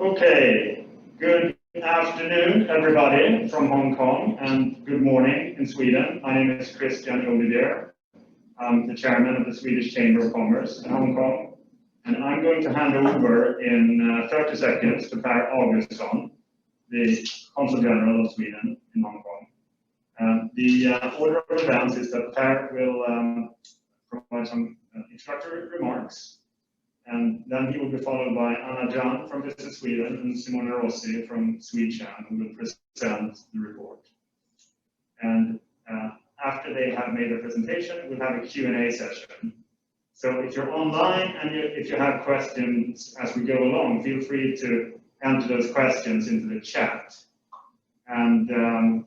Okay, good afternoon everybody from Hong Kong and good morning in Sweden. My name is Christian Olivier. I'm the chairman of the Swedish Chamber of Commerce in Hong Kong, and I'm going to hand over in 30 seconds to Per Augustsson, the Consulate General of Sweden in Hong Kong. The order of events is that Per will provide some introductory remarks, and then he will be followed by Anna Jan from Business Sweden and Simone Rossi from Swedish Chamber, who will present the report. And after they have made their presentation, we'll have a Q&A session. So if you're online and if you have questions as we go along, feel free to enter those questions into the chat. And then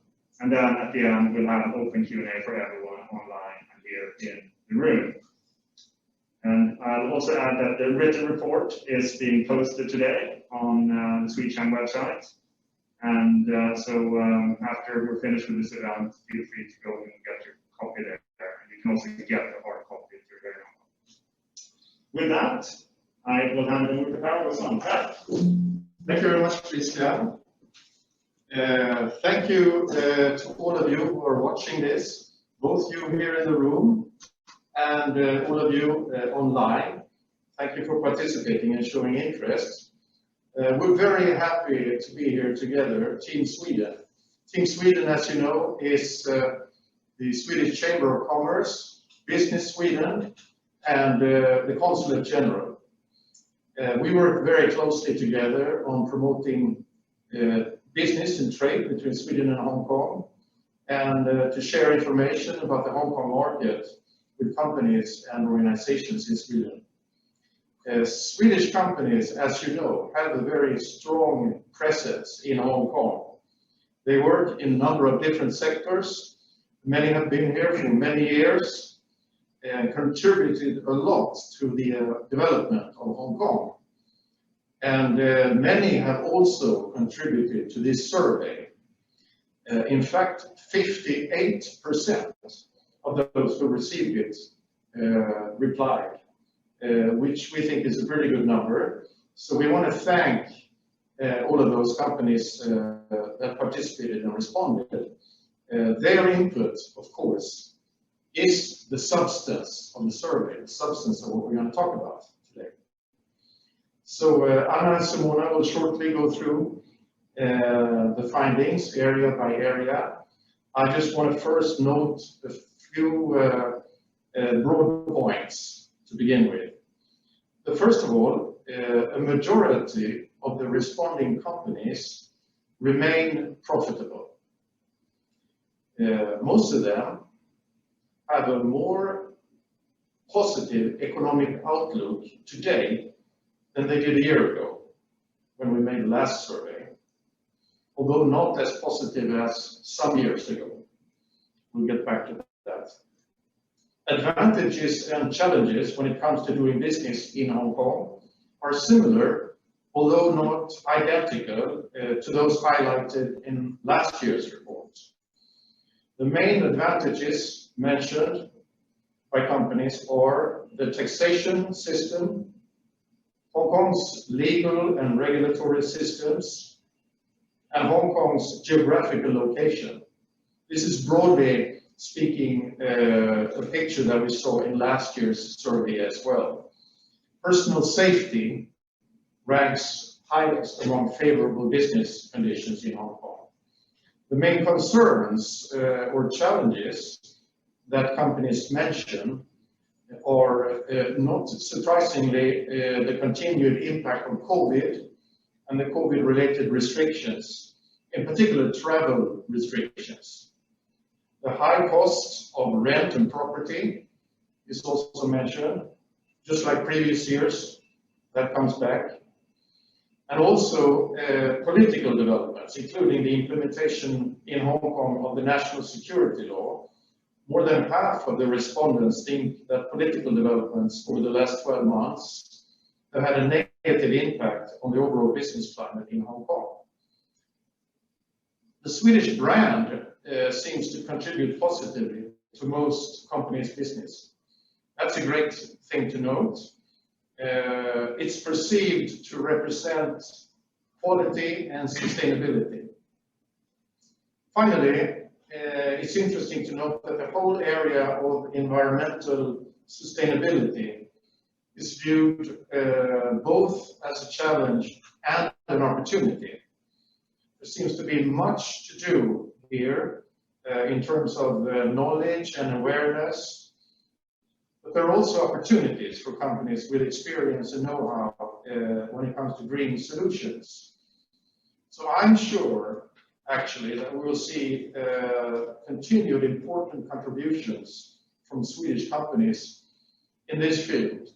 at the end, we'll have an open Q&A for everyone online and here in the room. And I'll also add that the written report is being posted today on the Swedish Chamber website. And so after we're finished with this event, feel free to go and get your copy there. And you can also get the hard copy if you're very long. With that, I will hand over to Per Augustsson. Thank you very much, Christian. Thank you to all of you who are watching this, both you here in the room and all of you online. Thank you for participating and showing interest. We're very happy to be here together, Team Sweden. Team Sweden, as you know, is the Swedish Chamber of Commerce, Business Sweden, and the Consulate General. We work very closely together on promoting business and trade between Sweden and Hong Kong, and to share information about the Hong Kong market with companies and organizations in Sweden. Swedish companies, as you know, have a very strong presence in Hong Kong. They work in a number of different sectors. Many have been here for many years and contributed a lot to the development of Hong Kong. And many have also contributed to this survey. In fact, 58% of those who received it replied, which we think is a pretty good number. So we want to thank all of those companies that participated and responded. Their input, of course, is the substance of the survey, the substance of what we're going to talk about today. So Anna and Simona will shortly go through the findings area by area. I just want to first note a few broad points to begin with. First of all, a majority of the responding companies remain profitable. Most of them have a more positive economic outlook today than they did a year ago when we made the last survey, although not as positive as some years ago. We'll get back to that. Advantages and challenges when it comes to doing business in Hong Kong are similar, although not identical to those highlighted in last year's report. The main advantages mentioned by companies are the taxation system, Hong Kong's legal and regulatory systems, and Hong Kong's geographical location. This is broadly speaking a picture that we saw in last year's survey as well. Personal safety ranks highest among favorable business conditions in Hong Kong. The main concerns or challenges that companies mention are not surprisingly the continued impact of COVID and the COVID-related restrictions, in particular travel restrictions. The high cost of rent and property is also mentioned, just like previous years, that comes back. And also political developments, including the implementation in Hong Kong of the national security law. More than half of the respondents think that political developments over the last 12 months have had a negative impact on the overall business climate in Hong Kong. The Swedish brand seems to contribute positively to most companies' business. That's a great thing to note. it's perceived to represent quality and sustainability. Finally, it's interesting to note that the whole area of environmental sustainability is viewed both as a challenge and an opportunity. There seems to be much to do here in terms of knowledge and awareness, but there are also opportunities for companies with experience and know-how when it comes to green solutions. So I'm sure, actually, that we will see continued important contributions from Swedish companies in this field,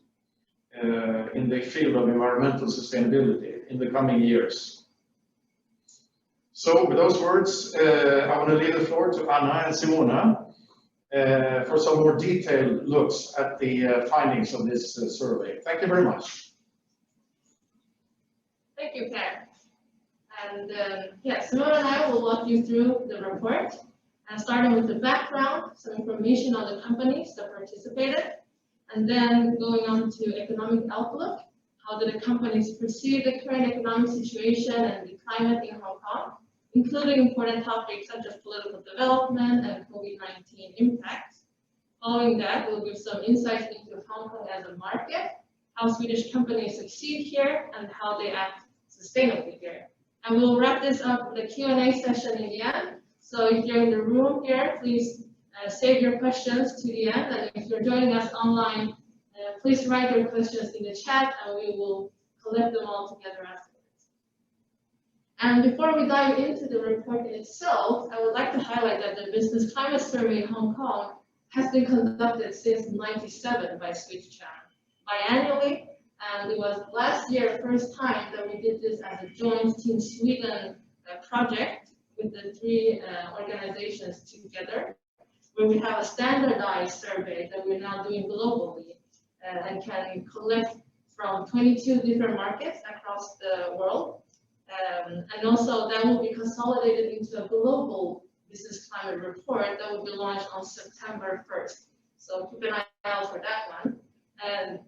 in the field of environmental sustainability in the coming years. So with those words, I want to leave the floor to Anna and Simona for some more detailed looks at the findings of this survey. Thank you very much. Thank you, Per. And Simona and I will walk you through the report, starting with the background, some information on the companies that participated, and then going on to economic outlook. How do the companies perceive the current economic situation and the climate in Hong Kong, including important topics such as political development and COVID-19 impacts. Following that, we'll give some insights into Hong Kong as a market, how Swedish companies succeed here, and how they act sustainably here. And we'll wrap this up with a Q&A session in the end. So if you're in the room here, please save your questions to the end. And if you're joining us online, please write your questions in the chat and we will collect them all together afterwards. And before we dive into the report in itself, I would like to highlight that the Business Climate Survey in Hong Kong has been conducted since 1997 by Swedish Chamber biannually. And it was last year the first time that we did this as a joint Team Sweden project with the three organizations together, where we have a standardized survey that we're now doing globally and can collect from 22 different markets across the world. And also that will be consolidated into a global business climate report that will be launched on September 1st. So keep an eye out for that one. And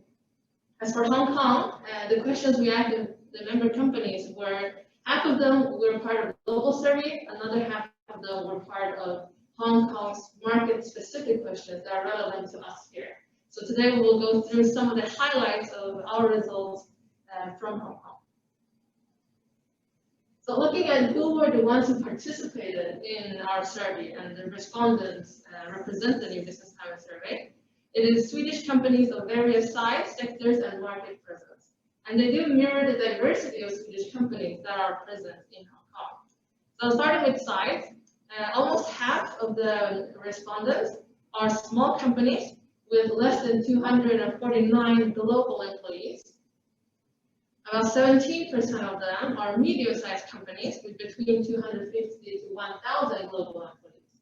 as for Hong Kong, the questions we asked the member companies were, half of them were part of the global survey, another half of them were part of Hong Kong's market-specific questions that are relevant to us here. So today we will go through some of the highlights of our results from Hong Kong. So looking at who were the ones who participated in our survey and the respondents represented in Business Climate Survey, it is Swedish companies of various size, sectors, and market presence. And they do mirror the diversity of Swedish companies that are present in Hong Kong. So starting with size, almost half of the respondents are small companies with less than 249 global employees. About 17% of them are medium-sized companies with between 250 to 1,000 global employees.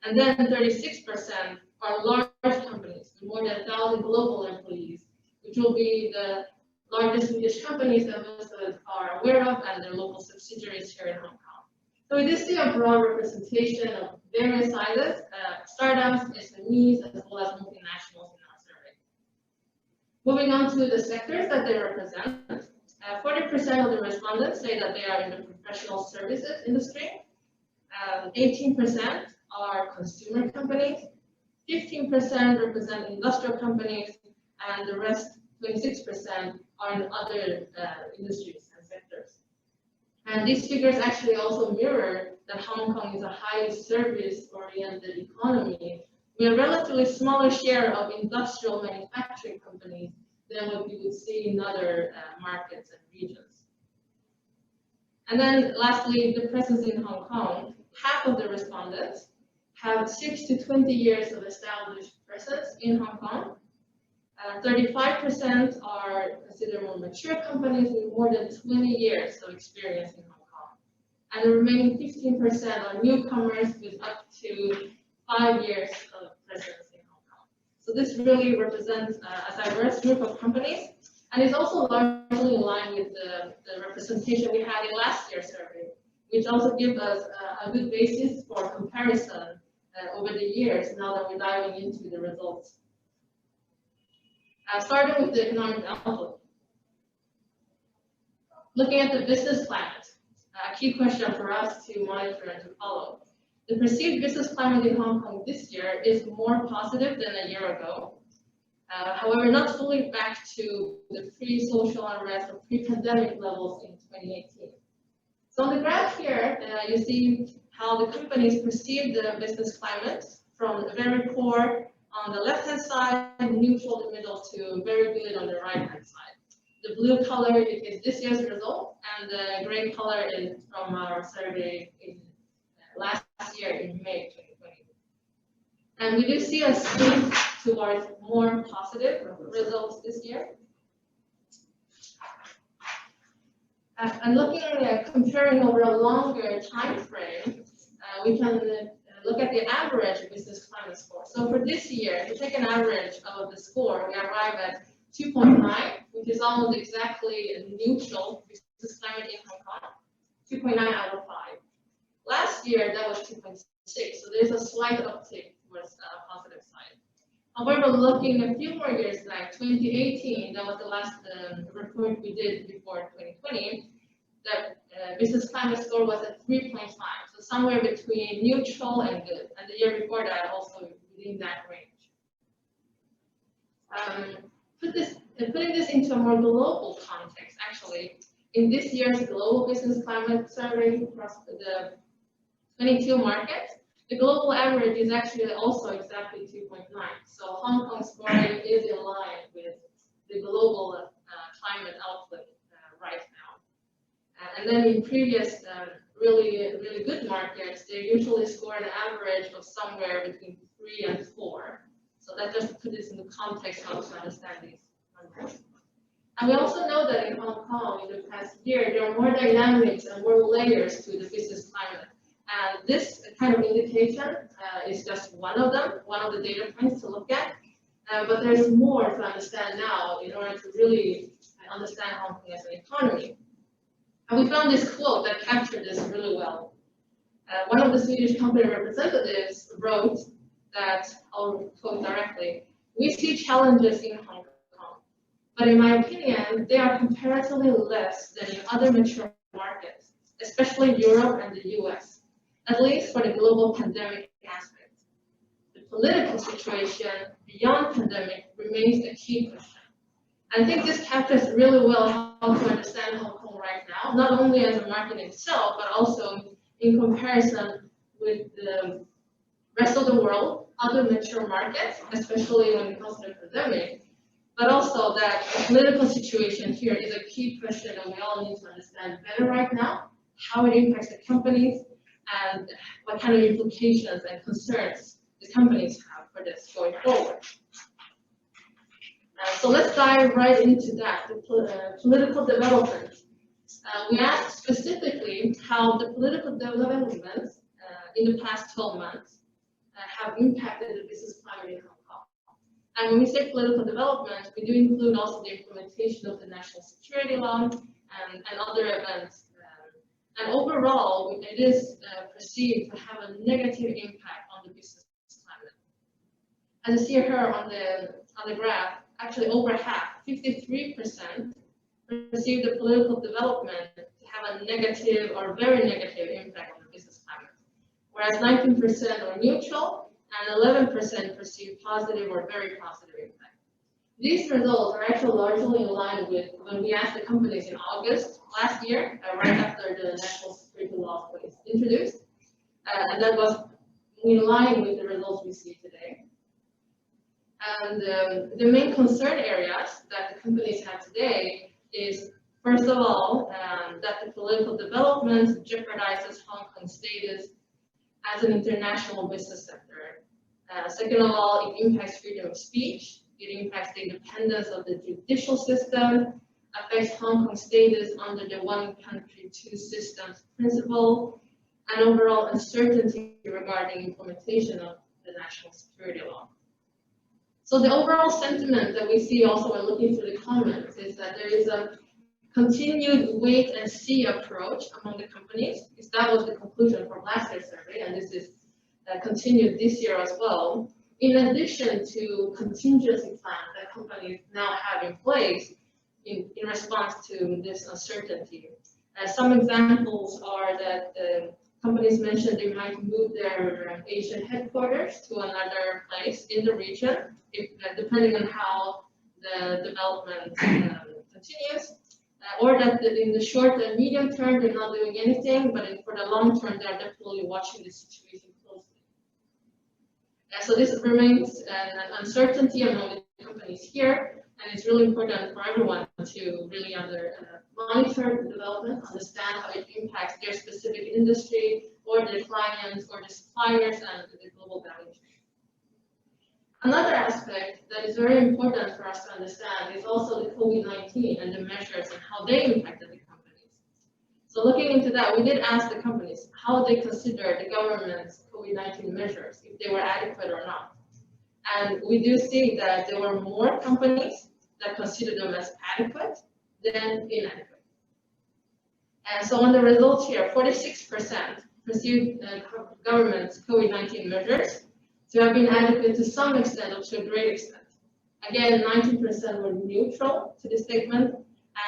And then 36% are large companies with more than 1,000 global employees, which will be the largest Swedish companies that most of us are aware of and their local subsidiaries here in Hong Kong. So we do see a broad representation of various sizes, startups, SMEs, as well as multinationals in our survey. Moving on to the sectors that they represent, 40% of the respondents say that they are in the professional services industry. 18% are consumer companies. 15% represent industrial companies, and the rest, 26%, are in other industries and sectors. And these figures actually also mirror that Hong Kong is a highly service-oriented economy with a relatively smaller share of industrial manufacturing companies than what you would see in other markets and regions. And then lastly, the presence in Hong Kong. Half of the respondents have 6 to 20 years of established presence in Hong Kong. 35% are considered more mature companies with more than 20 years of experience in Hong Kong. And the remaining 15% are newcomers with up to 5 years of presence in Hong Kong. So this really represents a diverse group of companies, and is also largely in line with the representation we had in last year's survey, which also gives us a good basis for comparison over the years now that we're diving into the results. Starting with the economic outlook. Looking at the business climate, a key question for us to monitor and to follow. The perceived business climate in Hong Kong this year is more positive than a year ago. However, not fully back to the pre-social unrest or pre-pandemic levels in 2018. So on the graph here, you see how the companies perceive the business climate from very poor on the left-hand side, neutral in the middle, to very good on the right-hand side. The blue color is this year's result, and the gray color is from our survey in last year in May 2020. And we do see a swing towards more positive results this year. And looking at comparing over a longer time frame, we can look at the average business climate score. So for this year, if we take an average of the score, we arrive at 2.9, which is almost exactly a neutral business climate in Hong Kong, 2.9 out of 5. Last year, that was 2.6, so there's a slight uptick towards the positive side. However, looking a few more years back, 2018, that was the last report we did before 2020, the business climate score was at 3.5, so somewhere between neutral and good, and the year before that also within that range. Putting this into a more global context, actually, in this year's global business climate survey across the 22 markets, the global average is actually also exactly 2.9. So Hong Kong's scoring is in line with the global climate outlook right now. And then in previous really good markets, they usually score an average of somewhere between 3 and 4. So that just put this into context how to understand these numbers. And we also know that in Hong Kong in the past year, there are more dynamics and more layers to the business climate. And this kind of indication is just one of them, one of the data points to look at. But there's more to understand now in order to really understand Hong Kong as an economy. And we found this quote that captured this really well. One of the Swedish company representatives wrote that, I'll quote directly, "We see challenges in Hong Kong, but in my opinion, they are comparatively less than in other mature markets, especially Europe and the US, at least for the global pandemic aspect. The political situation beyond pandemic remains a key question." I think this captures really well how to understand Hong Kong right now, not only as a market itself, but also in comparison with the rest of the world, other mature markets, especially when it comes to the pandemic, but also that the political situation here is a key question that we all need to understand better right now, how it impacts the companies, and what kind of implications and concerns the companies have for this going forward. So let's dive right into that, the political development. We asked specifically how the political developments in the past 12 months have impacted the business climate in Hong Kong. And when we say political development, we do include also the implementation of the national security law and other events. And overall, it is perceived to have a negative impact on the business climate. As you see here on the graph, actually over half, 53%, perceive the political development to have a negative or very negative impact on the business climate, whereas 19% are neutral and 11% perceive positive or very positive impact. These results are actually largely in line with when we asked the companies in August last year, right after the national security law was introduced, and that was in line with the results we see today. And the main concern areas that the companies have today is, first of all, that the political development jeopardizes Hong Kong's status as an international business sector. Second of all, it impacts freedom of speech. It impacts the independence of the judicial system, affects Hong Kong's status under the one country, two systems principle, and overall uncertainty regarding implementation of the national security law. So the overall sentiment that we see also when looking through the comments is that there is a continued wait and see approach among the companies, because that was the conclusion from last year's survey, and this is continued this year as well. In addition to contingency plans that companies now have in place in response to this uncertainty. Some examples are that companies mentioned they might move their Asian headquarters to another place in the region, depending on how the development continues, or that in the short and medium term they're not doing anything, but for the long term they're definitely watching the situation closely. So this remains an uncertainty among the companies here, and it's really important for everyone to really monitor the development, understand how it impacts their specific industry, or their clients, or the suppliers, and the global value chain. Another aspect that is very important for us to understand is also the COVID-19 and the measures and how they impacted the companies. So looking into that, we did ask the companies how they consider the government's COVID-19 measures, if they were adequate or not. And we do see that there were more companies that considered them as adequate than inadequate. And so on the results here, 46% perceived government's COVID-19 measures to have been adequate to some extent or to a great extent. Again, 19% were neutral to this statement,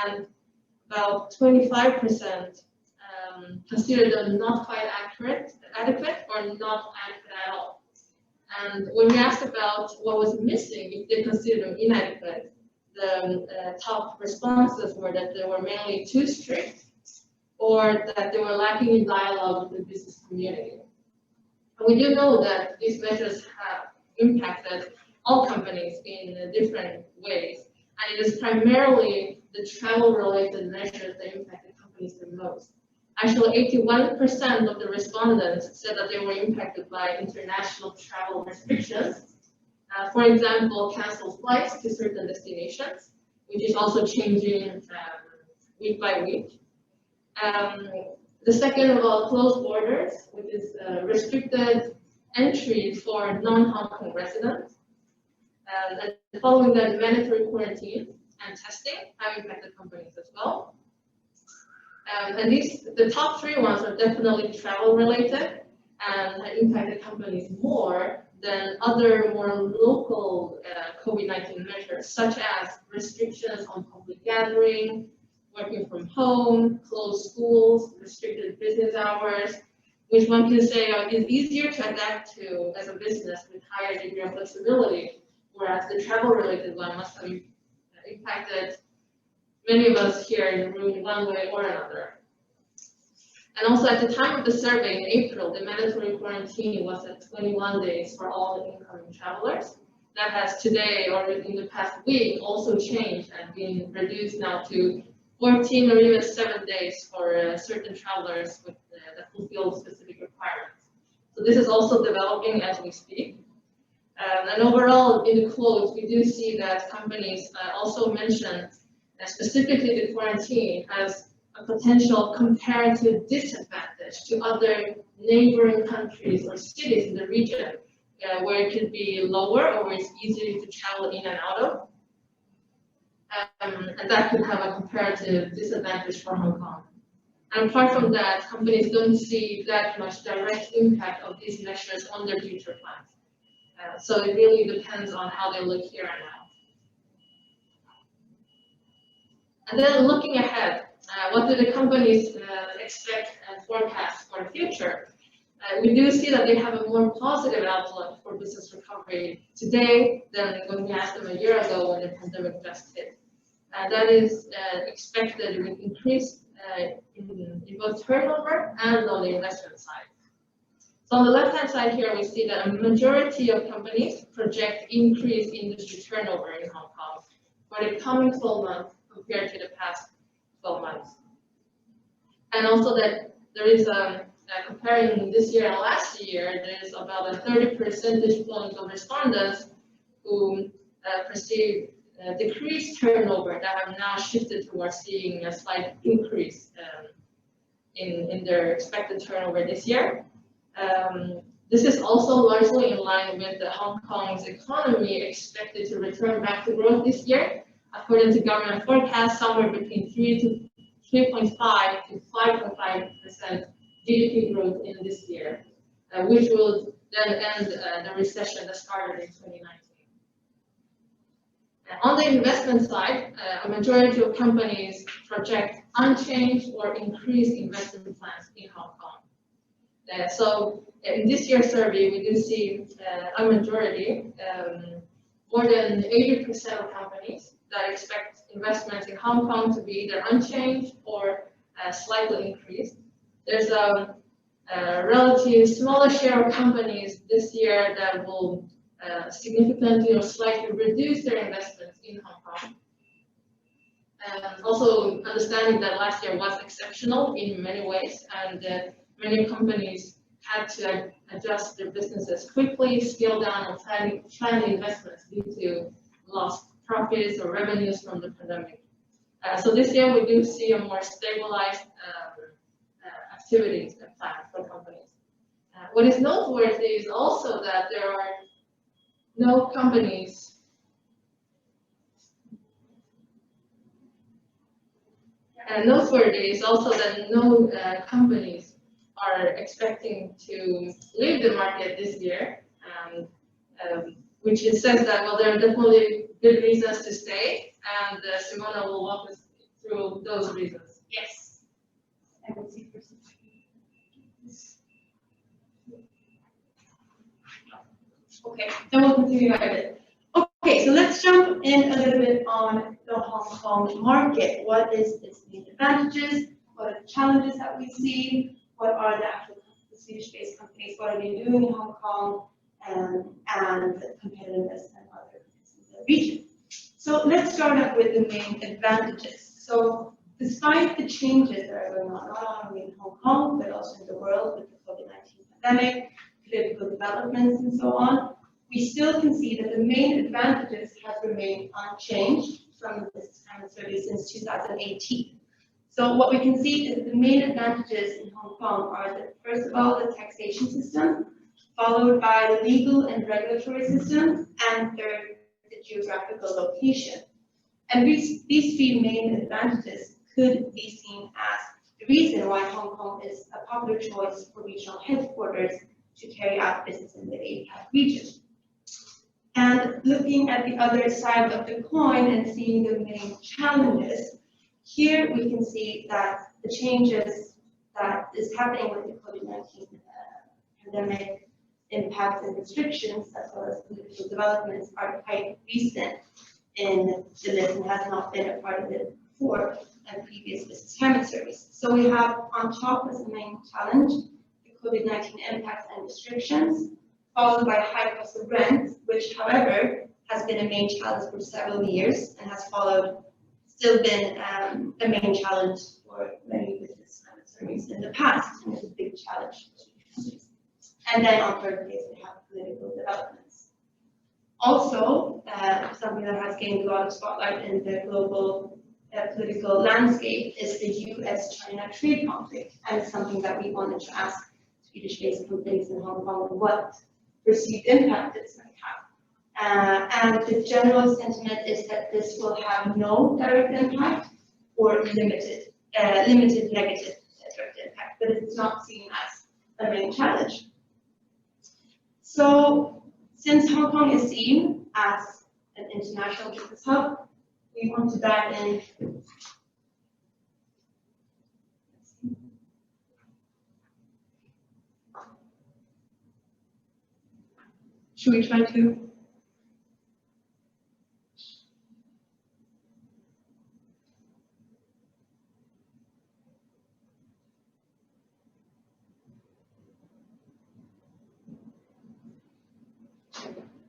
and about 25% considered them not quite adequate, or not adequate at all. And when we asked about what was missing, if they considered them inadequate, the top responses were that they were mainly too strict, or that they were lacking in dialogue with the business community. And we do know that these measures have impacted all companies in different ways, and it is primarily the travel-related measures that impacted companies the most. Actually, 81% of the respondents said that they were impacted by international travel restrictions. For example, canceled flights to certain destinations, which is also changing week by week. The second of all, closed borders, which is restricted entry for non-Hong Kong residents. And following that, mandatory quarantine and testing have impacted companies as well. And the top three ones are definitely travel related and have impacted companies more than other more local COVID-19 measures, such as restrictions on public gathering, working from home, closed schools, restricted business hours, which one can say is easier to adapt to as a business with higher degree of flexibility, whereas the travel-related one must have impacted many of us here in the room one way or another. And also at the time of the survey in April, the mandatory quarantine was at 21 days for all incoming travelers. That has today, or in the past week, also changed and been reduced now to 14 or even 7 days for certain travelers that fulfill specific requirements. So this is also developing as we speak. And overall, in the quotes, we do see that companies also mention specifically the quarantine as a potential comparative disadvantage to other neighboring countries or cities in the region, where it could be lower or where it's easier to travel in and out of. And that could have a comparative disadvantage for Hong Kong. And apart from that, companies don't see that much direct impact of these measures on their future plans. So it really depends on how they look here and now. And then looking ahead, what do the companies expect and forecast for the future? We do see that they have a more positive outlook for business recovery today than when we asked them a year ago when the pandemic just hit. That is expected with increase in both turnover and on the investment side. So on the left-hand side here, we see that a majority of companies project increased industry turnover in Hong Kong for the coming 12 months compared to the past 12 months. And also that there is comparing this year and last year, there's about a 30 percentage points of respondents who perceive decreased turnover that have now shifted towards seeing a slight increase in their expected turnover this year. This is also largely in line with the Hong Kong's economy expected to return back to growth this year, according to government forecasts, somewhere between 3.5 to 5.5% GDP growth in this year, which will then end the recession that started in 2019. On the investment side, a majority of companies project unchanged or increased investment plans in Hong Kong. So in this year's survey, we do see a majority, more than 80% of companies that expect investments in Hong Kong to be either unchanged or slightly increased. There's a relatively smaller share of companies this year that will significantly or slightly reduce their investments in Hong Kong. Also understanding that last year was exceptional in many ways, and many companies had to adjust their businesses quickly, scale down and plan investments due to lost profits or revenues from the pandemic. So this year we do see a more stabilized activities and plans for companies. What is noteworthy is also that there are no companies noteworthy is also that no companies are expecting to leave the market this year, which says that, well, there are definitely good reasons to stay, and Simona will walk us through those reasons. Yes. I will see first. Okay, then we'll continue right a bit. Okay, so let's jump in a little bit on the Hong Kong market. What is its main advantages? What are the challenges that we see? What are the actual Swedish-based companies? What are they doing in Hong Kong? And the competitiveness and other countries in the region. So let's start up with the main advantages. So despite the changes that are going on, not only in Hong Kong, but also in the world with the COVID-19 pandemic, political developments and so on, we still can see that the main advantages have remained unchanged from this kind of survey since 2018. So what we can see is the main advantages in Hong Kong are that, first of all, the taxation system, followed by the legal and regulatory system, and third, the geographical location. And these three main advantages could be seen as the reason why Hong Kong is a popular choice for regional headquarters to carry out business in the APAC region. And looking at the other side of the coin and seeing the main challenges, here we can see that the changes that is happening with the COVID-19 pandemic impacts and restrictions, as well as political developments, are quite recent in the list and has not been a part of it before and previous business climate surveys. So we have on top as the main challenge the COVID-19 impacts and restrictions, followed by high cost of rent, which, however, has been a main challenge for several years and has still been a main challenge for many business climate surveys in the past, and it's a big challenge for companies. And then on third place, we have political developments. Also, something that has gained a lot of spotlight in the global political landscape is the US-China trade conflict, and it's something that we wanted to ask Swedish-based companies in Hong Kong what perceived impact this might have. And the general sentiment is that this will have no direct impact or limited negative direct impact, but it's not seen as a main challenge. So, since Hong Kong is seen as an international business hub, we want to dive in. Should we try to?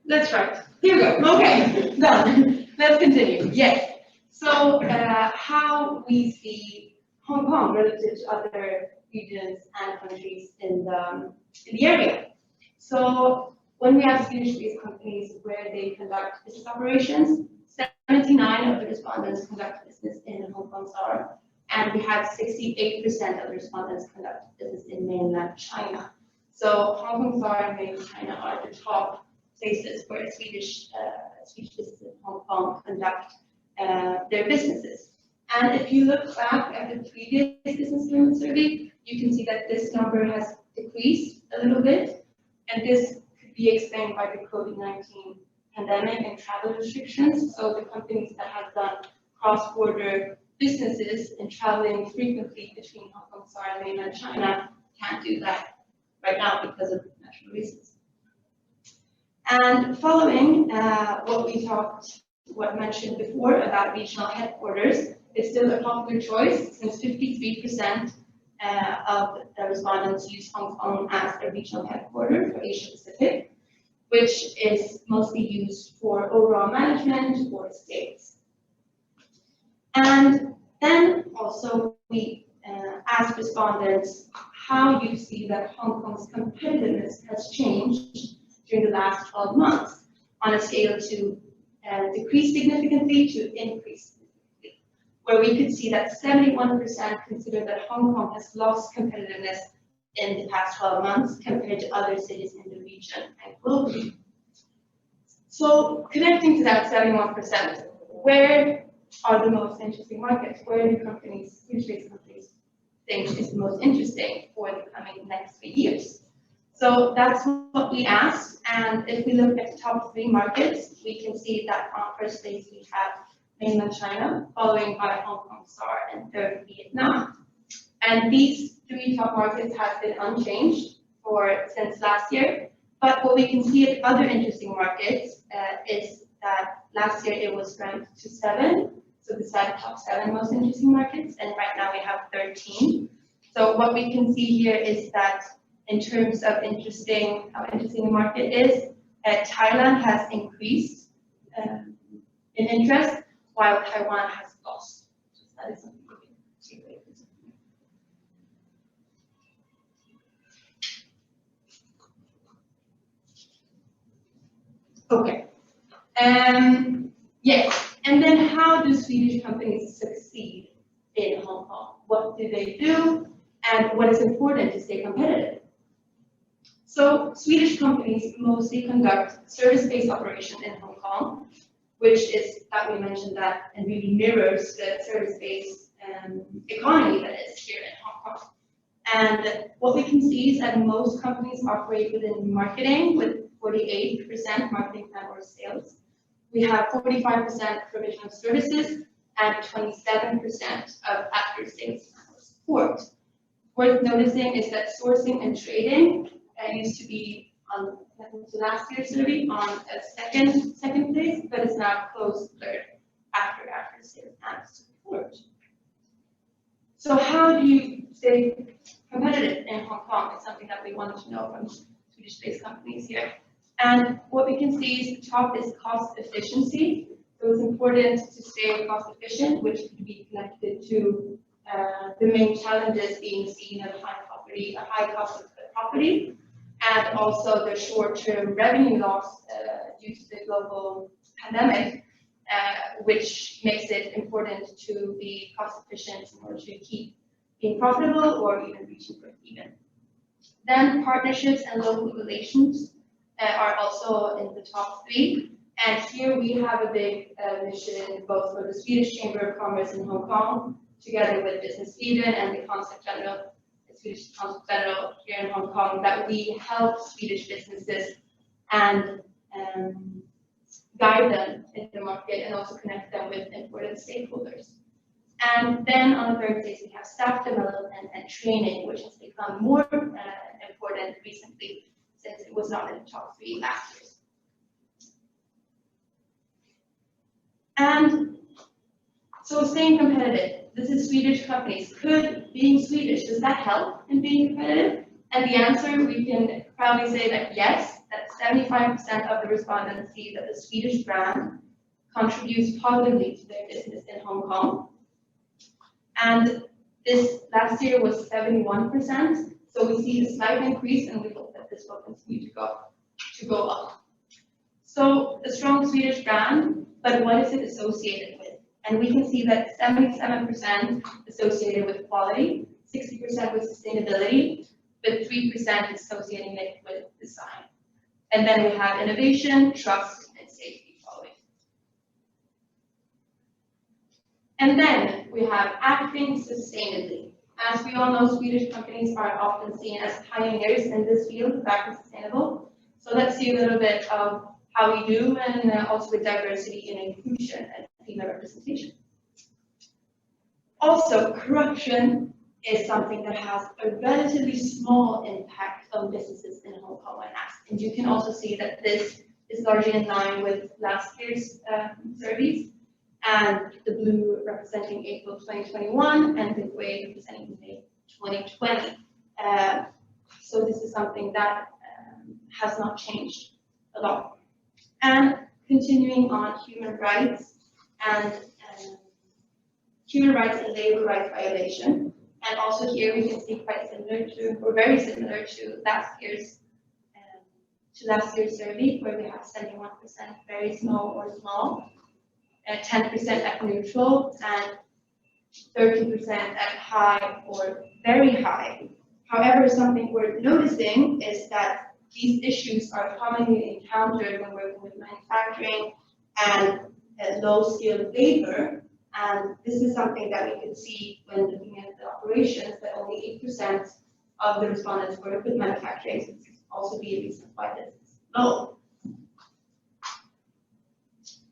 Let's try. Here we go. Okay, done. Let's continue. Yes. So how we see Hong Kong relative to other regions and countries in the area. So when we have Swedish-based companies where they conduct business operations, 79 of the respondents conduct business in Hong Kong SAR, and we had 68% of the respondents conduct business in mainland China. So Hong Kong SAR and mainland China are the top places where Swedish businesses in Hong Kong conduct their businesses. And if you look back at the previous business climate survey, you can see that this number has decreased a little bit, and this could be explained by the COVID-19 pandemic and travel restrictions. So the companies that have done cross-border businesses and traveling frequently between Hong Kong SAR and mainland China can't do that right now because of natural reasons. And following what mentioned before about regional headquarters, is still a popular choice since 53% of the respondents use Hong Kong as a regional headquarters for Asia Pacific, which is mostly used for overall management or sales. And then also we asked respondents how you see that Hong Kong's competitiveness has changed during the last 12 months on a scale to decrease significantly to increase significantly, where we could see that 71% consider that Hong Kong has lost competitiveness in the past 12 months compared to other cities in the region and globally. So connecting to that 71%, where are the most interesting markets? Where do companies, Swedish-based companies, think is the most interesting for the coming next 3 years? So that's what we asked, and if we look at the top 3 markets, we can see that on first place we have mainland China, following by Hong Kong SAR, and third Vietnam. And these 3 top markets have been unchanged since last year. But what we can see at other interesting markets is that last year it was ranked to 7, so the top 7 most interesting markets, and right now we have 13. So what we can see here is that in terms of how interesting the market is, Thailand has increased in interest, while Taiwan has lost. So that is something we can see later. Okay. Yes, and then how do Swedish companies succeed in Hong Kong? What do they do, and what is important to stay competitive? So Swedish companies mostly conduct service-based operations in Hong Kong, which is that we mentioned that and really mirrors the service-based economy that is here in Hong Kong. And what we can see is that most companies operate within marketing with 48% marketing plan or sales. We have 45% provision of services and 27% of after-sales support. Worth noticing is that sourcing and trading used to be on last year's survey on a second place, but is now close third after sales and support. So how do you stay competitive in Hong Kong? It's something that we wanted to know from Swedish-based companies here. And what we can see is the top is cost efficiency. So it's important to stay cost efficient, which could be connected to the main challenges being seen of a high cost of property, and also the short-term revenue loss due to the global pandemic, which makes it important to be cost efficient in order to keep being profitable or even reaching break-even. Then partnerships and local relations are also in the top 3. And here we have a big mission both for the Swedish Chamber of Commerce in Hong Kong, together with Business Sweden and the Swedish Consulate General here in Hong Kong, that we help Swedish businesses and guide them in the market and also connect them with important stakeholders. And then on the third place, we have staff development and training, which has become more important recently since it was not in the top 3 last year. And so staying competitive, this is Swedish companies. Could being Swedish, does that help in being competitive? And the answer, we can proudly say that yes, that 75% of the respondents see that the Swedish brand contributes positively to their business in Hong Kong. And this last year was 71%. So we see a slight increase, and we hope that this will continue to go up. So a strong Swedish brand, but what is it associated with? And we can see that 77% associated with quality, 60% with sustainability, but 3% associating it with design. And then we have innovation, trust, and safety following. And then we have acting sustainably. As we all know, Swedish companies are often seen as pioneers in this field of acting sustainable. So let's see a little bit of how we do, and also with diversity and inclusion and female representation. Also, corruption is something that has a relatively small impact on businesses in Hong Kong when asked. And you can also see that this is largely in line with last year's surveys, and the blue representing April 2021 and the gray representing May 2020. So this is something that has not changed a lot. And continuing on human rights and labor rights violation. And also here we can see quite similar to, or very similar to last year's survey, where we have 71% very small or small, 10% at neutral, and 30% at high or very high. However, something worth noticing is that these issues are commonly encountered when working with manufacturing and low-skilled labor. And this is something that we could see when looking at the operations, that only 8% of the respondents work with manufacturing, so this could also be a reason why this is low.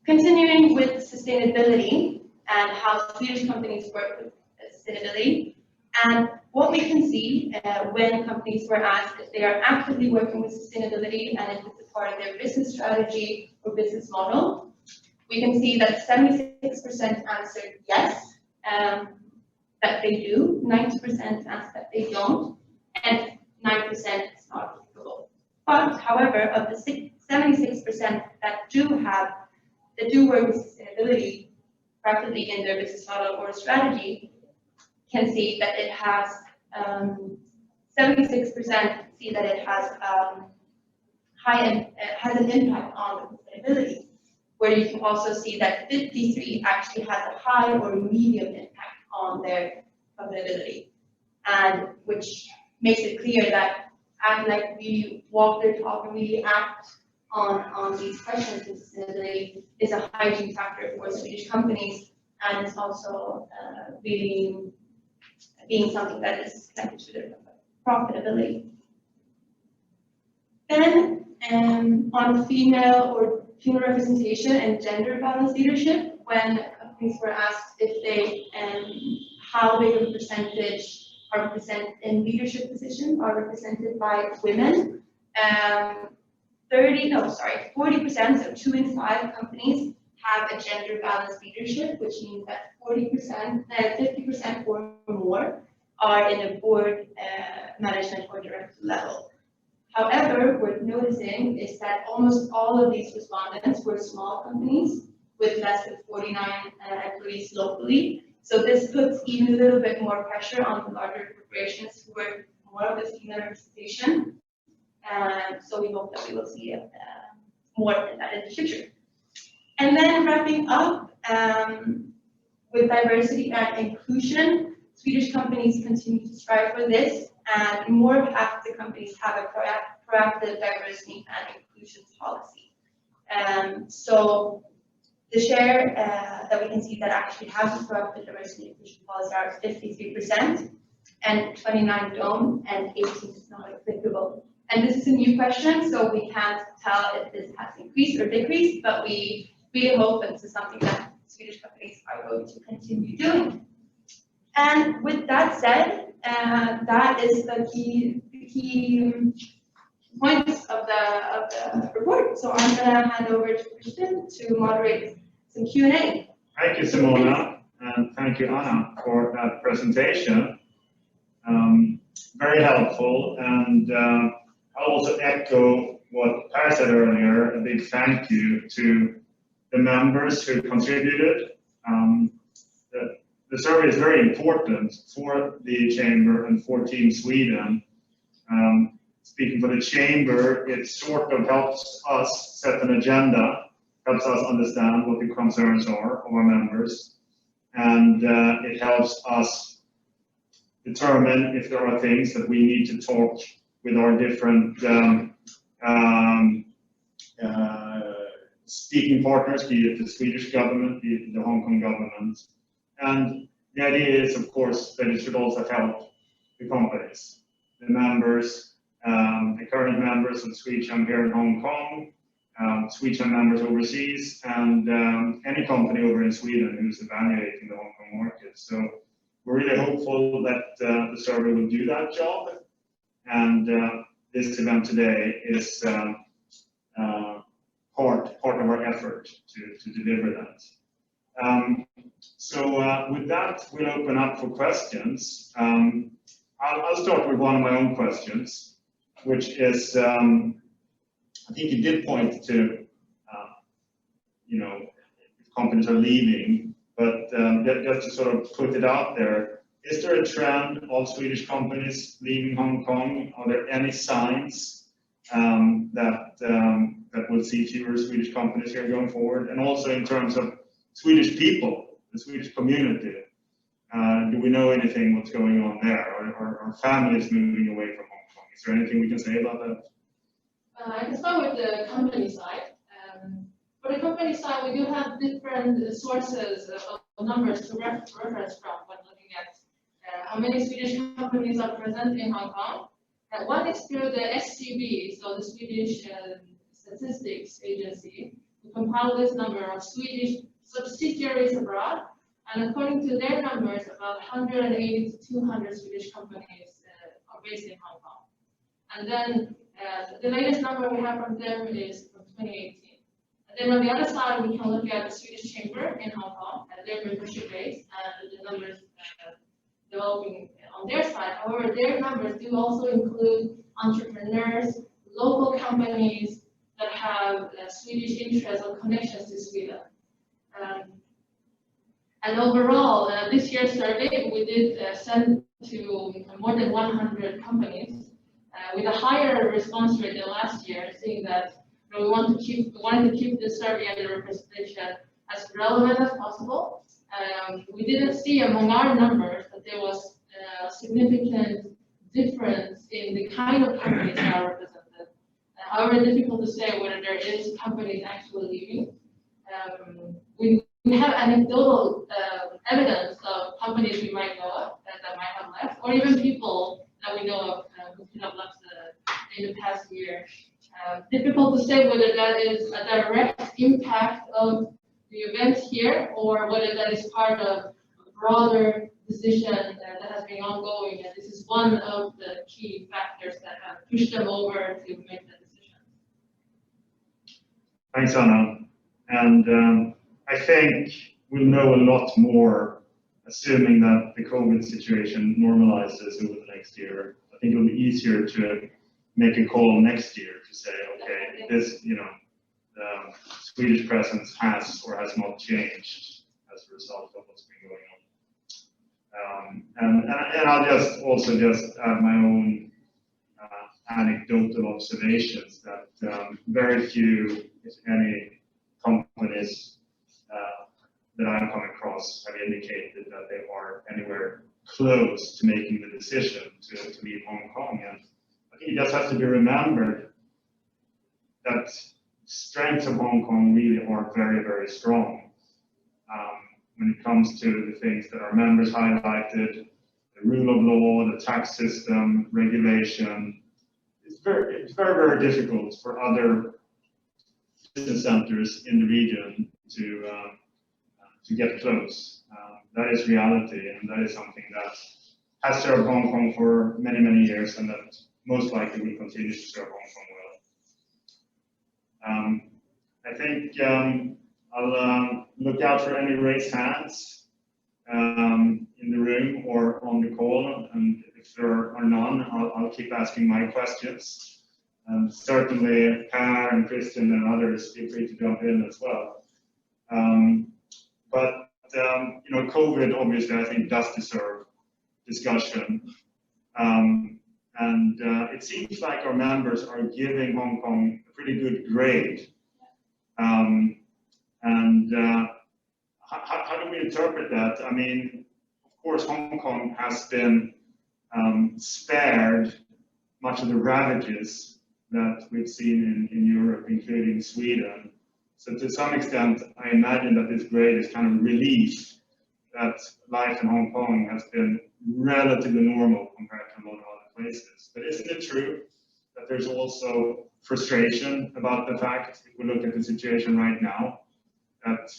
Continuing with sustainability and how Swedish companies work with sustainability, and what we can see when companies were asked if they are actively working with sustainability and if it's a part of their business strategy or business model, we can see that 76% answered yes, that they do, 90% answered that they don't, and 9% is not applicable. But however, of the 76% that do work with sustainability practically in their business model or strategy, can see that it has 76% see that it has has an impact on sustainability, where you can also see that 53 actually has a high or medium impact on their profitability, and which makes it clear that we walk their talk and we act on these questions of sustainability is a hygiene factor for Swedish companies, and it's also really being something that is connected to their profitability. Then on female representation and gender balanced leadership, when companies were asked if they how big of a percentage are in leadership positions are represented by women, 40%, so 2 in 5 companies have a gender balanced leadership, which means that 50% or more are in a board, management or director level. However, worth noticing is that almost all of these respondents were small companies with less than 49 employees locally. So this puts even a little bit more pressure on the larger corporations who were more of the female representation. So we hope that we will see more of that in the future. And then wrapping up with diversity and inclusion, Swedish companies continue to strive for this, and more than half of the companies have a proactive diversity and inclusion policy. So the share that we can see that actually has a proactive diversity and inclusion policy are 53%, and 29 don't, and 18 is not applicable. And this is a new question, so we can't tell if this has increased or decreased, but we really hope that this is something that Swedish companies are going to continue doing. And with that said, that is the key points of the report. So I'm going to hand over to Christian to moderate some Q&A. Thank you, Simona, and thank you, Anna, for that presentation. Very helpful, and I'll also echo what Per said earlier, a big thank you to the members who contributed. The survey is very important for the Chamber and for Team Sweden. Speaking for the Chamber, it sort of helps us set an agenda, helps us understand what the concerns are of our members, and it helps us determine if there are things that we need to talk with our different speaking partners, be it the Swedish government, be it the Hong Kong government. And the idea is, of course, that it should also help the companies, the members, the current members of the Swedish Chamber here in Hong Kong, Swedish members overseas, and any company over in Sweden who's evaluating the Hong Kong market. So we're really hopeful that the survey will do that job, and this event today is part of our effort to deliver that. So with that, we'll open up for questions. I'll start with one of my own questions, which is, I think you did point to, if companies are leaving, but just to sort of put it out there, is there a trend of Swedish companies leaving Hong Kong? Are there any signs that we'll see fewer Swedish companies here going forward? And also in terms of Swedish people, the Swedish community, do we know anything what's going on there? Or are families moving away from Hong Kong? Is there anything we can say about that? I can start with the company side. For the company side, we do have different sources of numbers to reference from when looking at how many Swedish companies are present in Hong Kong. One is through the SCB, so the Swedish Statistics Agency, who compile this number of Swedish subsidiaries abroad. And according to their numbers, about 180 to 200 Swedish companies are based in Hong Kong. And then the latest number we have from them is from 2018. And then on the other side, we can look at the Swedish Chamber in Hong Kong, their membership base, and the numbers developing on their side. However, their numbers do also include entrepreneurs, local companies that have Swedish interests or connections to Sweden. And overall, this year's survey, we did send to more than 100 companies with a higher response rate than last year, seeing that we wanted to keep the survey and the representation as relevant as possible. We didn't see among our numbers that there was a significant difference in the kind of companies that are represented. However, difficult to say whether there is companies actually leaving. We have anecdotal evidence of companies we might know of that might have left, or even people that we know of who could have left in the past year. Difficult to say whether that is a direct impact of the event here, or whether that is part of a broader decision that has been ongoing, and this is one of the key factors that have pushed them over to make the decision. Thanks, Anna. And I think we'll know a lot more, assuming that the COVID situation normalizes over the next year. I think it'll be easier to make a call next year to say, okay, this, the Swedish presence has or has not changed as a result of what's been going on. And I'll just add my own anecdotal observations that very few, if any, companies that I've come across have indicated that they are anywhere close to making the decision to leave Hong Kong. And I think it just has to be remembered that strengths of Hong Kong really are very, very strong. When it comes to the things that our members highlighted, the rule of law, the tax system, regulation, it's very, very difficult for other business centers in the region to get close. That is reality, and that is something that has served Hong Kong for many, many years, and that most likely will continue to serve Hong Kong well. I think I'll look out for any raised hands in the room or on the call, and if there are none, I'll keep asking my questions. Certainly, Per and Christian and others, feel free to jump in as well. But COVID obviously I think does deserve discussion, and it seems like our members are giving Hong Kong a pretty good grade. How do we interpret that? I mean, of course, Hong Kong has been spared much of the ravages that we've seen in Europe, including Sweden. So to some extent, I imagine that this grade is kind of relief that life in Hong Kong has been relatively normal compared to a lot of other places. But isn't it true that there's also frustration about the fact, if we look at the situation right now, that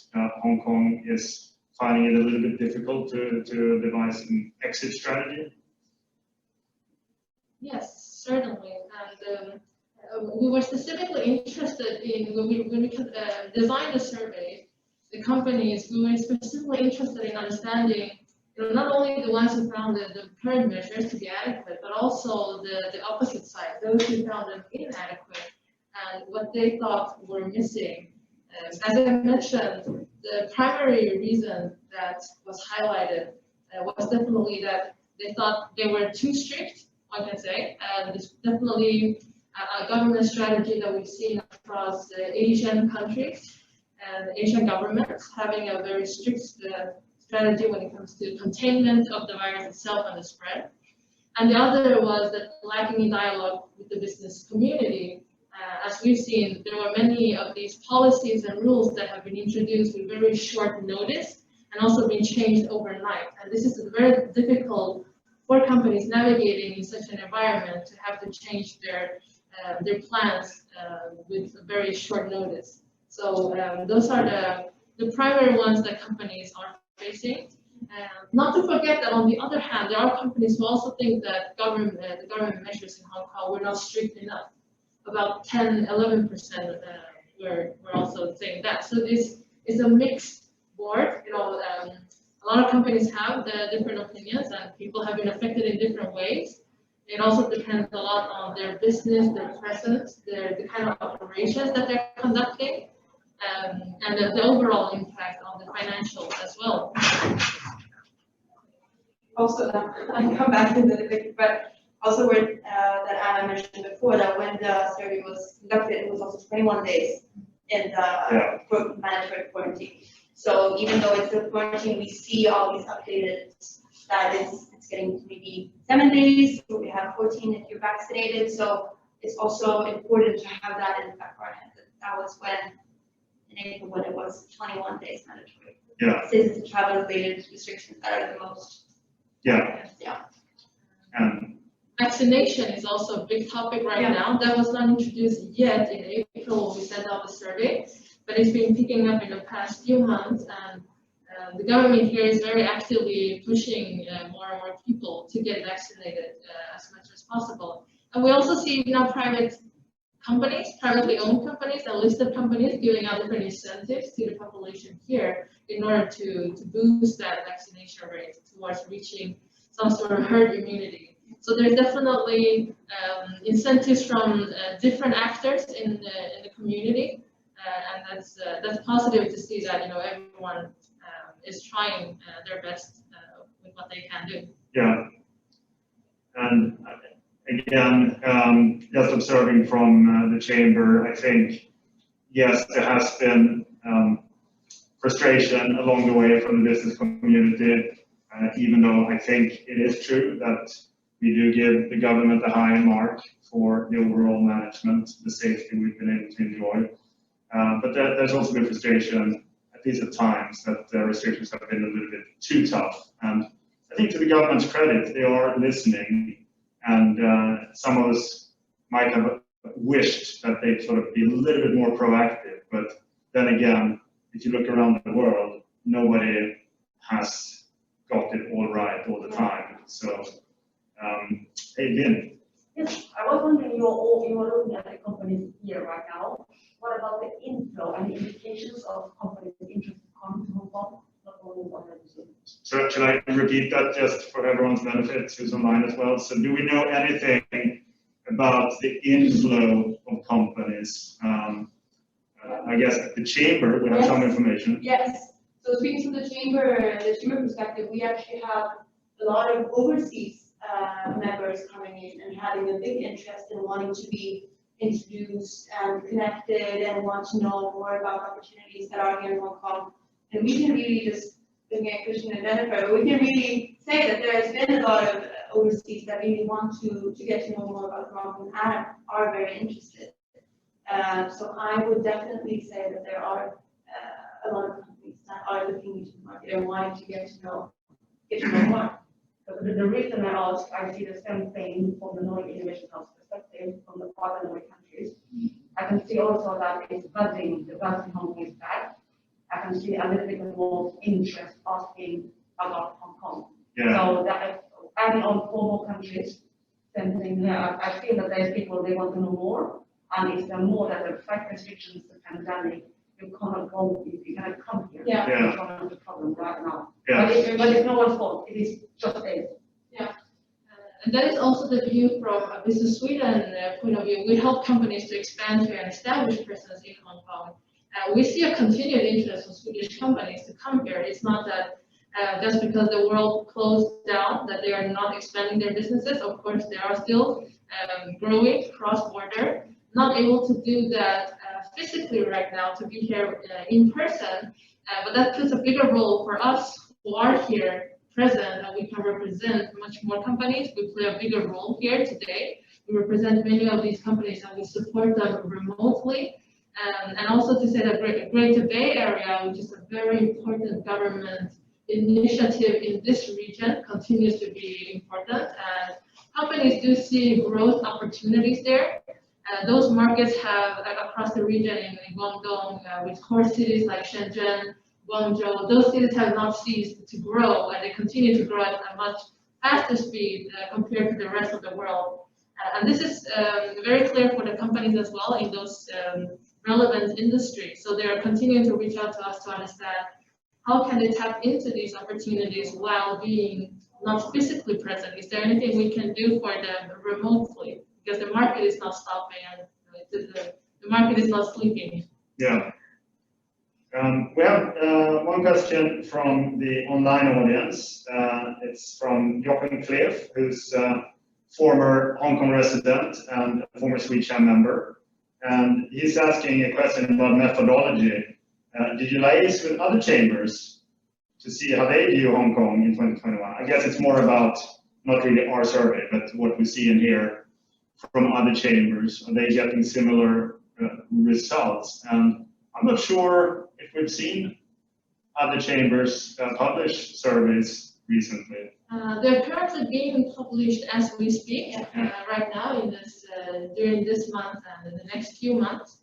Hong Kong is finding it a little bit difficult to devise an exit strategy? Yes, certainly. And we were specifically interested in, when we designed the survey, the companies, we were specifically interested in understanding, not only the ones who found the current measures to be adequate, but also the opposite side, those who found them inadequate and what they thought were missing. As I mentioned, the primary reason that was highlighted was definitely that they thought they were too strict, one can say, and it's definitely a government strategy that we've seen across the Asian countries and Asian governments having a very strict strategy when it comes to containment of the virus itself and the spread. And the other was that lacking in dialogue with the business community. As we've seen, there were many of these policies and rules that have been introduced with very short notice and also been changed overnight. And this is very difficult for companies navigating in such an environment to have to change their plans with a very short notice. So those are the primary ones that companies are facing. Not to forget that on the other hand, there are companies who also think that the government measures in Hong Kong were not strict enough. About 10–11% were also saying that. So this is a mixed board. A lot of companies have the different opinions, and people have been affected in different ways. It also depends a lot on their business, their presence, the kind of operations that they're conducting, and the overall impact on the financials as well. Also, I'll come back to that a bit, but also that Anna mentioned before, that when the survey was conducted, it was also 21 days in the mandatory quarantine. So even though it's still quarantine, we see all these updated that it's getting to maybe 7 days, so we have 14 if you're vaccinated. So it's also important to have that in the back of our head. That was in April when it was 21 days mandatory. Yeah. Since it's the travel-related restrictions that are the most. Yeah. And vaccination is also a big topic right now. That was not introduced yet in April when we sent out the survey, but it's been picking up in the past few months, and the government here is very actively pushing more and more people to get vaccinated as much as possible. And we also see now private companies, privately owned companies and listed companies giving out different incentives to the population here in order to boost that vaccination rate towards reaching some sort of herd immunity. So there's definitely incentives from different actors in the community, and that's positive to see that everyone is trying their best with what they can do. Yeah, and again, just observing from the chamber, I think yes, there has been frustration along the way from the business community, even though I think it is true that we do give the government a high mark for the overall management, the safety we've been able to enjoy. But there's also been frustration, at least at times, that the restrictions have been a little bit too tough. And I think to the government's credit, they are listening. And some of us might have wished that they'd sort of be a little bit more proactive. But then again, if you look around the world, nobody has got it all right all the time. So, hey, Lynn. Yes, I was wondering, you are looking at the companies here right now. What about the inflow and the indications of companies interested to come to Hong Kong, not only already? So shall I repeat that just for everyone's benefit, who's online as well? So do we know anything about the inflow of companies? I guess at the chamber we have some information. Yes. So speaking from the chamber perspective, we actually have a lot of overseas members coming in and having a big interest in wanting to be introduced and connected and want to know more about opportunities that are here in Hong Kong. And we can really just, looking at Christian and Jennifer, we can really say that there has been a lot of overseas that really want to get to know more about Hong Kong and are very interested. So I would definitely say that there are a lot of companies that are looking into the market and wanting to get to know more. But the reason I ask, I see the same thing from the Nordic Innovation House perspective from the other Nordic countries. I can see also that it's buzzing, the buzz in Hong Kong is back. I can see a little bit more interest asking about Hong Kong. Yeah. So that adding on 4 more countries, same thing here. I feel that there's people, they want to know more. And if there are more that the flight restrictions, the pandemic, you cannot go, you cannot come here. Yeah. Yeah. It's one of the problems right now. Yeah. But it's no one's fault. It is just this. And that is also the view from a Business Sweden point of view. We help companies to expand here and establish presence in Hong Kong. We see a continued interest from Swedish companies to come here. It's not that just because the world closed down that they are not expanding their businesses. Of course, they are still growing cross-border. Not able to do that physically right now, to be here in person, but that puts a bigger role for us who are here present, and we can represent much more companies. We play a bigger role here today. We represent many of these companies and we support them remotely. And also to say that Greater Bay Area, which is a very important government initiative in this region, continues to be important. And companies do see growth opportunities there. Those markets have, across the region in Guangdong, with core cities like Shenzhen, Guangzhou, those cities have not ceased to grow, and they continue to grow at a much faster speed compared to the rest of the world. And this is very clear for the companies as well in those relevant industries. So they are continuing to reach out to us to understand how can they tap into these opportunities while being not physically present. Is there anything we can do for them remotely? Because the market is not stopping and the market is not sleeping. Yeah. We have one question from the online audience. It's from Jochen Cliff, who's former Hong Kong resident and a former Swedish Chamber member. And he's asking a question about methodology. Did you liaise with other chambers to see how they view Hong Kong in 2021? I guess it's more about not really our survey, but what we see and hear from other chambers. Are they getting similar results? And I'm not sure if we've seen other chambers publish surveys recently. They're currently being published as we speak right now in this during this month and in the next few months.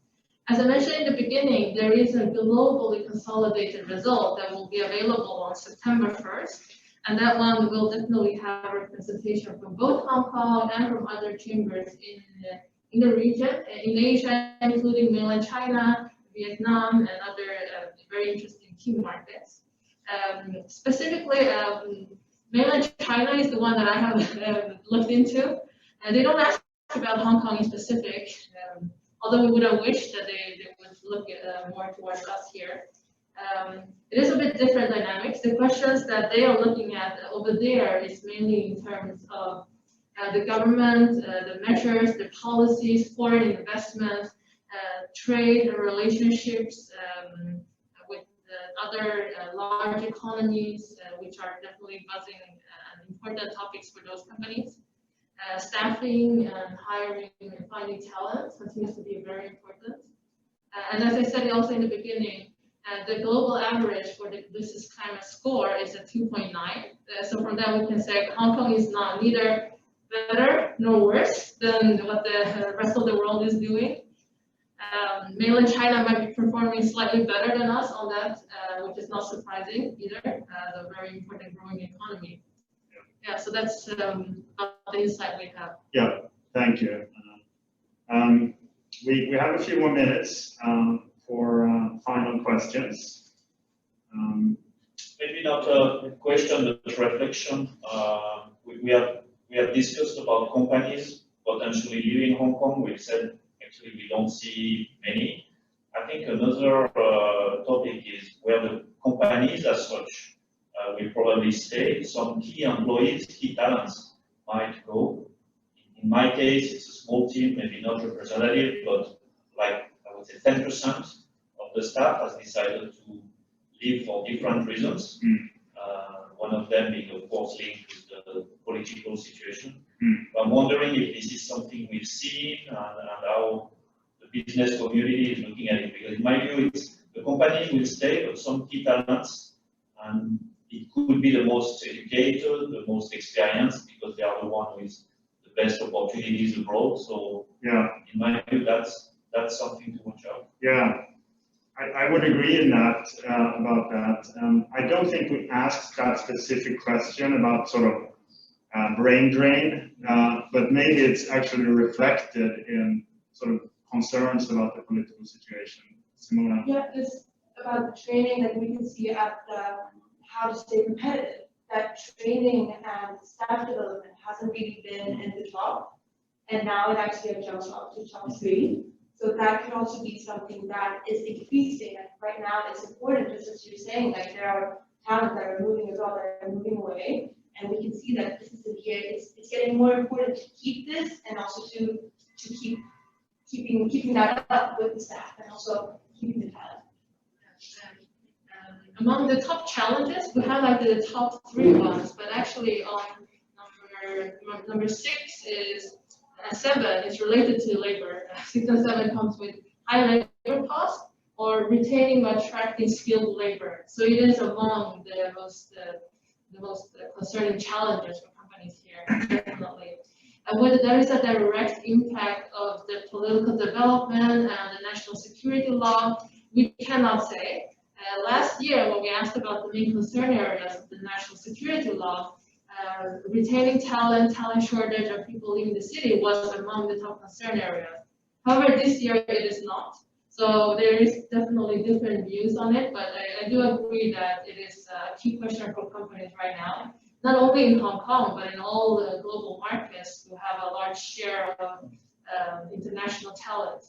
As I mentioned in the beginning, there is a globally consolidated result that will be available on September 1st, and that one will definitely have representation from both Hong Kong and from other chambers in the region, in Asia, including mainland China, Vietnam, and other very interesting key markets. Specifically, mainland China is the one that I have looked into, and they don't ask about Hong Kong in specific, although we would have wished that they would look more towards us here. It is a bit different dynamics. The questions that they are looking at over there is mainly in terms of the government, the measures, the policies, foreign investment, trade and relationships with other large economies, which are definitely buzzing and important topics for those companies. Staffing and hiring and finding talent continues to be very important. And as I said also in the beginning, the global average for the business climate score is at 2.9. So from that we can say Hong Kong is not neither better nor worse than what the rest of the world is doing. Mainland China might be performing slightly better than us on that, which is not surprising either, a very important growing economy. Yeah, so that's about the insight we have. Yeah, thank you. We have a few more minutes for final questions. Maybe not a question, but reflection. We have discussed about companies potentially leaving Hong Kong. We've said actually we don't see many. I think another topic is where the companies as such will probably stay. Some key employees, key talents might go. In my case, it's a small team, maybe not representative, but like I would say 10% of the staff has decided to leave for different reasons. One of them being, of course, linked with the political situation. I'm wondering if this is something we've seen and how the business community is looking at it. Because in my view, it's the company will stay, but some key talents, and it could be the most educated, the most experienced, because they are the one with the best opportunities abroad. So Yeah, in my view, that's something to watch out. yeah. I would agree in that, about that. I don't think we asked that specific question about sort of brain drain, but maybe it's actually reflected in sort of concerns about the political situation. Simona? Yeah, it's about the training that we can see at how to stay competitive. That training and staff development hasn't really been in the top, and now it actually has jumped up to top 3. So that could also be something that is increasing. And right now, it's important, just as you're saying, like there are talent that are moving abroad, that are moving away, and we can see that this is in here. It's getting more important to keep this, and also to keeping that up with the staff, and also keeping the talent. Among the top challenges, we highlighted the top 3 ones, but actually on number 6 is 7 is related to labor. 6 and 7 comes with high labor costs or retaining or attracting skilled labor. So it is among the most concerning challenges for companies here, definitely. And whether there is a direct impact of the political development and the national security law, we cannot say. Last year, when we asked about the main concern areas of the national security law, retaining talent shortage, of people leaving the city was among the top concern areas. However, this year it is not. So there is definitely different views on it, but I do agree that it is a key question for companies right now, not only in Hong Kong, but in all the global markets who have a large share of international talent.